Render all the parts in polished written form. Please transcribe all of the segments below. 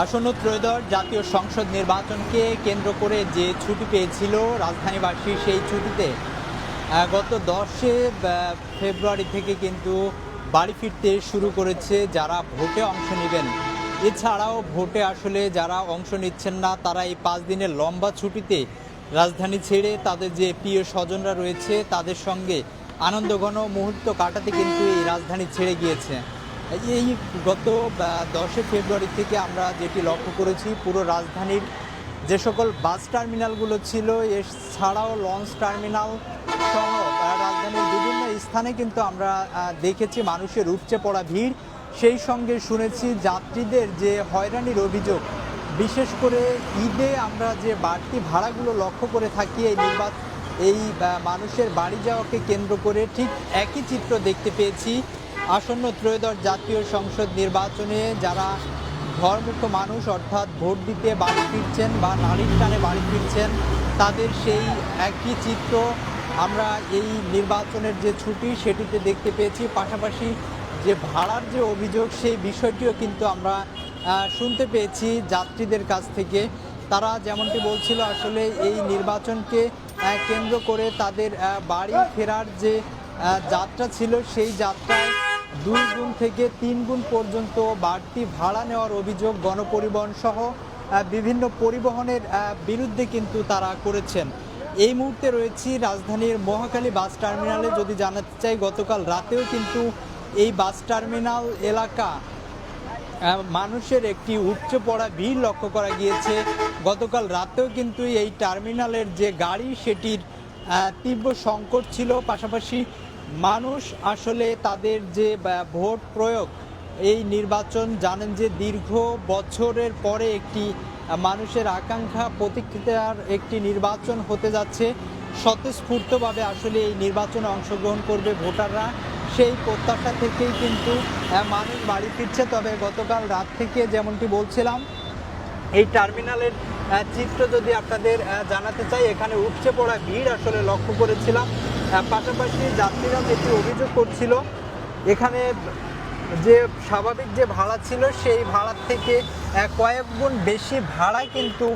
আসন্ন ত্রয়োদশ জাতীয় সংসদ নির্বাচনকে কেন্দ্র করে যে ছুটি পেয়েছিল রাজধানীবাসী, সেই ছুটিতে গত 10 ফেব্রুয়ারি থেকে কিন্তু বাড়ি ফিরতে শুরু করেছে যারা ভোটে অংশ নেবেন। এছাড়াও ভোটে আসলে যারা অংশ নিচ্ছেন না, তারা এই 5 দিনের লম্বা ছুটিতে রাজধানী ছেড়ে তাদের যে প্রিয় স্বজনরা রয়েছে তাদের সঙ্গে আনন্দঘন মুহূর্ত কাটাতে কিন্তু এই রাজধানী ছেড়ে গিয়েছে। এই গত 10 ফেব্রুয়ারি থেকে আমরা যেটি লক্ষ্য করেছি, পুরো রাজধানীর যে সকল বাস টার্মিনালগুলো ছিল, এছাড়াও লঞ্চ টার্মিনাল সহ রাজধানীর বিভিন্ন স্থানে কিন্তু আমরা দেখেছি মানুষের উপচে পড়া ভিড়। সেই সঙ্গে শুনেছি যাত্রীদের যে হয়রানির অভিযোগ, বিশেষ করে ঈদে আমরা যে বাড়তি ভাড়াগুলো লক্ষ্য করে থাকি এই মানুষের বাড়ি যাওয়াকে কেন্দ্র করে ঠিক একই চিত্র দেখতে পেয়েছি আসন্ন ত্রয়োদশ জাতীয় সংসদ নির্বাচনে যারা ঘরমুক্ত মানুষ, অর্থাৎ ভোট দিতে বাড়ি ফিরছেন বা নারীর টানে বাড়ি ফিরছেন, তাদের সেই একই চিত্র আমরা এই নির্বাচনের যে ছুটি সেটিতে দেখতে পেয়েছি। পাশাপাশি যে ভাড়ার যে অভিযোগ, সেই বিষয়টিও কিন্তু আমরা শুনতে পেয়েছি যাত্রীদের কাছ থেকে। তারা যেমনটি বলছিল, আসলে এই নির্বাচনকে কেন্দ্র করে তাদের বাড়ি ফেরার যে যাত্রা ছিল, সেই যাত্রায় 2 গুণ থেকে 3 গুণ পর্যন্ত বাড়তি ভাড়া নেওয়ার অভিযোগ গণপরিবহন সহ বিভিন্ন পরিবহনের বিরুদ্ধে কিন্তু তারা করেছেন। এই মুহূর্তে রয়েছি রাজধানীর মহাখালী বাস টার্মিনালে। যদি জানাতে চাই, গতকাল রাতেও কিন্তু এই বাস টার্মিনাল এলাকা মানুষের একটি উপচে পড়া ভিড় লক্ষ্য করা গিয়েছে। গতকাল রাতেও কিন্তু এই টার্মিনালের যে গাড়ি, সেটির তীব্র সংকট ছিল। পাশাপাশি মানুষ আসলে তাদের যে ভোট প্রয়োগ, এই নির্বাচন জানেন যে দীর্ঘ বছরের পরে একটি মানুষের আকাঙ্ক্ষা প্রতীক্ষার একটি নির্বাচন হতে যাচ্ছে। স্বতঃস্ফূর্তভাবে আসলে এই নির্বাচনে অংশগ্রহণ করবে ভোটাররা, সেই প্রত্যাশা থেকেই কিন্তু মানুষ বাড়ি ফিরছে। তবে গতকাল রাত থেকে যেমনটি বলছিলাম, এই টার্মিনালের চিত্র যদি আপনাদের জানাতে চাই, এখানে উপচে পড়া ভিড় আসলে লক্ষ্য করেছিলাম। পাশাপাশি যাত্রীরা যেটি অভিযোগ করছিল, এখানে যে স্বাভাবিক যে ভাড়া ছিল, সেই ভাড়ার থেকে কয়েক গুণ বেশি ভাড়া কিন্তু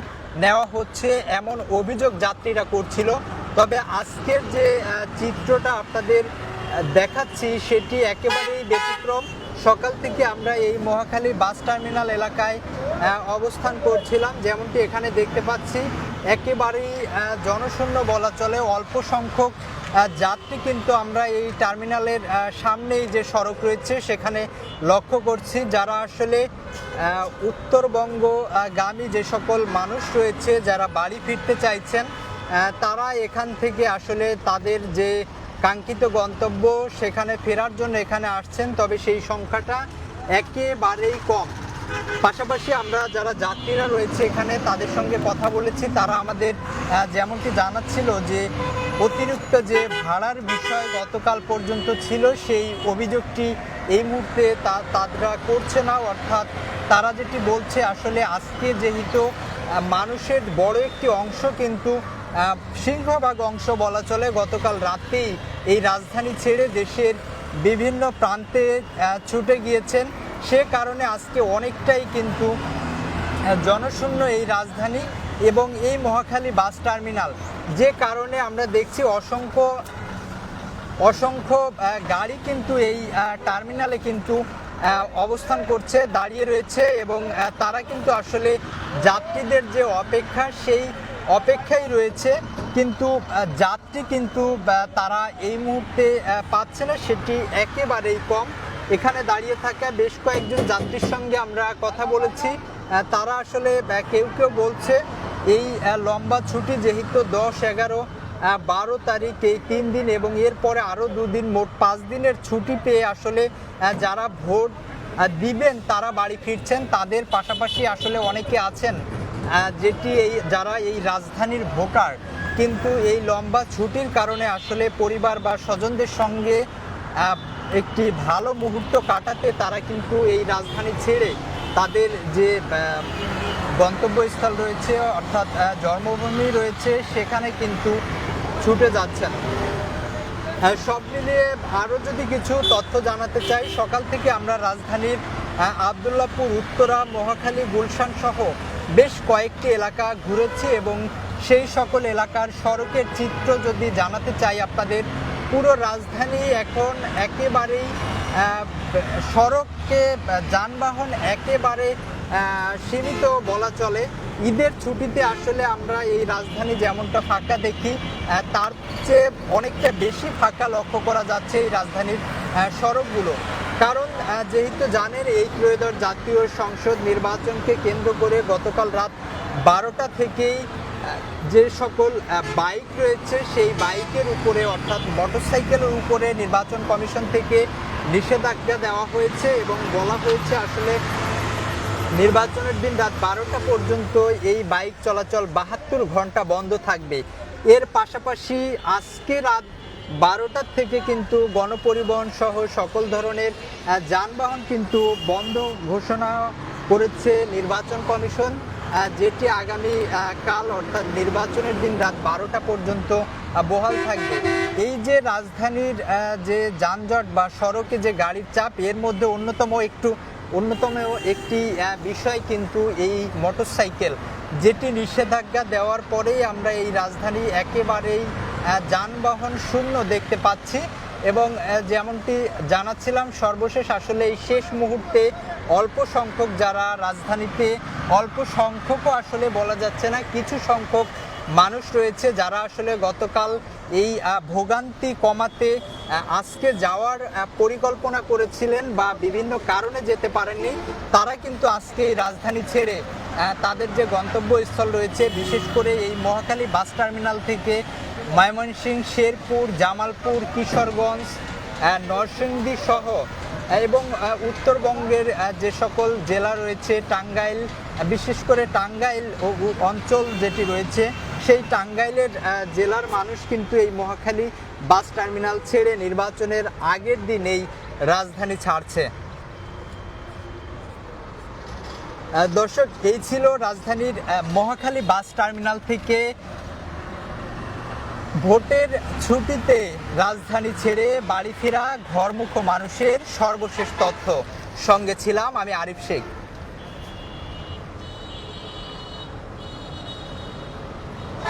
নেওয়া হচ্ছে, এমন অভিযোগ যাত্রীরা করছিল। তবে আজকের যে চিত্রটা আপনাদের দেখাচ্ছি, সেটি একেবারেই ব্যতিক্রম। সকাল থেকে আমরা এই মহাখালী বাস টার্মিনাল এলাকায় অবস্থান করছিলাম। যেমনটি এখানে দেখতে পাচ্ছি, একেবারেই জনশূন্য বলা চলে। অল্প সংখ্যক যাত্রী কিন্তু আমরা এই টার্মিনালের সামনেই যে সড়ক রয়েছে সেখানে লক্ষ্য করছি। যারা আসলে উত্তরবঙ্গগামী যে সকল মানুষ রয়েছে, যারা বাড়ি ফিরতে চাইছেন, তারা এখান থেকে আসলে তাদের যে কাঙ্ক্ষিত গন্তব্য সেখানে ফেরার জন্য এখানে আসছেন। তবে সেই সংখ্যাটা একেবারেই কম। পাশাপাশি আমরা যারা যাত্রীরা রয়েছে এখানে, তাদের সঙ্গে কথা বলেছি। তারা আমাদের যেমনটি জানাচ্ছিল যে অতিরিক্ত যে ভাড়ার বিষয় গতকাল পর্যন্ত ছিল, সেই অভিযোগটি এই মুহূর্তে তারা করছে না। অর্থাৎ তারা যেটি বলছে, আসলে আজকে যেহেতু মানুষের বড় একটি অংশ কিন্তু সিংহভাগ অংশ বলা চলে গতকাল রাতেই এই রাজধানী ছেড়ে দেশের বিভিন্ন প্রান্তে ছুটে গিয়েছেন। সে কারণে আজকে অনেকটাই কিন্তু জনশূন্য এই রাজধানী এবং এই মহাখালী বাস টার্মিনাল। যে কারণে আমরা দেখছি অসংখ্য গাড়ি কিন্তু এই টার্মিনালে কিন্তু অবস্থান করছে, দাঁড়িয়ে রয়েছে এবং তারা কিন্তু আসলে যাত্রীদের যে অপেক্ষা, সেই অপেক্ষায় রয়েছে। কিন্তু যাত্রী কিন্তু তারা এই মুহূর্তে পাচ্ছে না, সেটি একেবারেই কম। এখানে দাঁড়িয়ে থাকা বেশ কয়েকজন যাত্রীর সঙ্গে আমরা কথা বলেছি। তারা আসলে কেউ বলছে এই লম্বা ছুটি যেহেতু 10, 11, 12 তারিখ, এই 3 দিন এবং এরপরে আরও 2 দিন, মোট 5 দিনের ছুটি পেয়ে আসলে যারা ভোট দিবেন তারা বাড়ি ফিরছেন। তাদের পাশাপাশি আসলে অনেকে আছেন যারা এই রাজধানীর ভোটার, কিন্তু এই লম্বা ছুটির কারণে আসলে পরিবার বা স্বজনদের সঙ্গে একটি ভালো মুহূর্ত কাটাতে তারা কিন্তু এই রাজধানী ছেড়ে তাদের যে গন্তব্যস্থল রয়েছে, অর্থাৎ জন্মভূমি রয়েছে, সেখানে কিন্তু ছুটে যাচ্ছেন। সব মিলিয়ে আরও যদি কিছু তথ্য জানাতে চাই, সকাল থেকে আমরা রাজধানীর আবদুল্লাহপুর, উত্তরা, মহাখালী, গুলশান সহ বেশ কয়েকটি এলাকা ঘুরেছি এবং সেই সকল এলাকার সড়কের চিত্র যদি জানাতে চাই আপনাদের, পুরো রাজধানী এখন একেবারেই সড়কে যানবাহন একেবারে সীমিত বলা চলে। ঈদের ছুটিতে আসলে আমরা এই রাজধানী যেমনটা ফাঁকা দেখি তার চেয়ে অনেকটা বেশি ফাঁকা লক্ষ্য করা যাচ্ছে এই রাজধানীর সড়কগুলো। কারণ যেহেতু জানেন এই ত্রয়োদশ জাতীয় সংসদ নির্বাচনকে কেন্দ্র করে গতকাল রাত 12টা থেকেই যে সকল বাইক রয়েছে সেই বাইকের উপরে অর্থাৎ মোটরসাইকেলের উপরে নির্বাচন কমিশন থেকে নিষেধাজ্ঞা দেওয়া হয়েছে এবং বলা হয়েছে আসলে নির্বাচনের দিন রাত 12টা পর্যন্ত এই বাইক চলাচল 72 ঘন্টা বন্ধ থাকবে। এর পাশাপাশি আজকে রাত 12টা থেকে কিন্তু গণপরিবহন সহ সকল ধরনের যানবাহন কিন্তু বন্ধ ঘোষণা করেছে নির্বাচন কমিশন, যেটি আগামী কাল অর্থাৎ নির্বাচনের দিন রাত 12টা পর্যন্ত বহাল থাকবে। এই যে রাজধানীর যে যানজট বা সড়কে যে গাড়ির চাপ, এর মধ্যে অন্যতম একটি বিষয় কিন্তু এই মোটরসাইকেল, যেটি নিষেধাজ্ঞা দেওয়ার পরেই আমরা এই রাজধানী একেবারেই যানবাহন শূন্য দেখতে পাচ্ছি। এবং যেমনটি জানাচ্ছিলাম সর্বশেষ আসলে এই শেষ মুহূর্তে অল্প সংখ্যক যারা রাজধানীতে, অল্প সংখ্যকও আসলে বলা যাচ্ছে না, কিছু সংখ্যক মানুষ রয়েছে যারা আসলে গতকাল এই ভোগান্তি কমাতে আজকে যাওয়ার পরিকল্পনা করেছিলেন বা বিভিন্ন কারণে যেতে পারেননি, তারা কিন্তু আজকে এই রাজধানী ছেড়ে তাদের যে গন্তব্যস্থল রয়েছে, বিশেষ করে এই মহাখালী বাস টার্মিনাল থেকে ময়মনসিংহ, শেরপুর, জামালপুর, কিশোরগঞ্জ, নরসিংদী সহ এবং উত্তরবঙ্গের যে সকল জেলা রয়েছে, টাঙ্গাইল, বিশেষ করে টাঙ্গাইল অঞ্চল যেটি রয়েছে, সেই টাঙ্গাইলের জেলার মানুষ কিন্তু এই মহাখালী বাস টার্মিনাল ছেড়ে নির্বাচনের আগের দিনেই রাজধানী ছাড়ছে। দর্শক, এই ছিল রাজধানীর মহাখালী বাস টার্মিনাল থেকে ভোটের ছুটিতে রাজধানী ছেড়ে বাড়ি ফেরা ঘরমুখো মানুষের সর্বশেষ তথ্য। সঙ্গে ছিলাম আমি আরিফ শেখ।